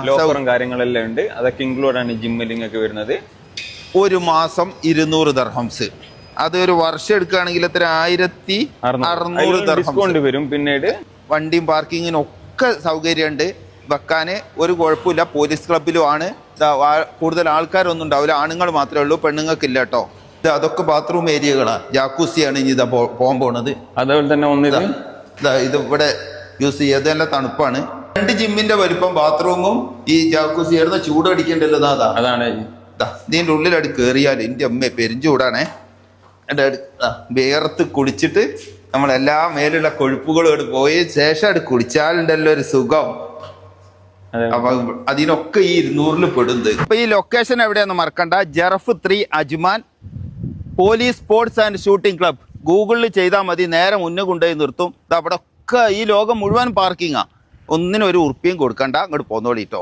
ലോക്കറും കാര്യങ്ങളെല്ലാം ഉണ്ട്. അതൊക്കെ ഇൻക്ലൂഡ് ആണ് ജിമ്മിൽ നിങ്ങൾക്ക് വരുന്നത്. ഒരു മാസം 200 ദർഹംസ്. അത് ഒരു വർഷം എടുക്കുകയാണെങ്കിൽ എത്ര 1600 ഡിസ്കൗണ്ട് വരും. പിന്നീട് വണ്ടിയും പാർക്കിങ്ങിനും ഒക്കെ സൗകര്യമുണ്ട്. വെക്കാൻ ഒരു കുഴപ്പമില്ല. പോലീസ് ക്ലബിലും ആണ്. കൂടുതൽ ആൾക്കാരൊന്നും ഉണ്ടാവില്ല. ആണുങ്ങൾ മാത്രമേ ഉള്ളൂ, പെണ്ണുങ്ങൾക്കില്ല കേട്ടോ. അതൊക്കെ ബാത്റൂം ഏരിയകളാണ്. ജാക്കൂസിയാണ് ഇനി ഇതാ പോകാൻ പോണത്. അതേപോലെ തന്നെ ഇത് ഇവിടെ യൂസ് ചെയ്യുക. ഇതെല്ലാം തണുപ്പാണ്. 2 ജിമ്മിന്റെ വലിപ്പം ബാത്റൂമും ഈ ജാക്കൂസി ആയിരുന്നു. ചൂട് അടിക്കേണ്ടല്ലോ. അതാണ് ഇതിന്റെ ഉള്ളിലടി കയറിയാൽ എൻ്റെ അമ്മ പെരിഞ്ചൂടാണേ. വേർത്ത് കുളിച്ചിട്ട് നമ്മളെല്ലാ മേലുള്ള കൊഴുപ്പുകളും പോയി ശേഷം കുളിച്ചാലുണ്ടല്ലോ ഒരു സുഖം. അപ്പൊ അതിനൊക്കെ ഈ 200 പെടുന്നത്. ഇപ്പൊ ഈ ലൊക്കേഷൻ എവിടെയാന്ന് മറക്കണ്ട. ജറഫ് 3 Ajman police sports and shooting club. ഗൂഗിളിൽ ചെയ്താൽ മതി, നേരെ മുന്നേ കൊണ്ടുപോയി നിർത്തും. അവിടെ ഒക്കെ ഈ ലോകം മുഴുവൻ പാർക്കിങ്ങാ. ഒന്നിനും ഒരു ഉറുപ്പിയും കൊടുക്കണ്ട. അങ്ങോട്ട് പോന്നോളിട്ടോ.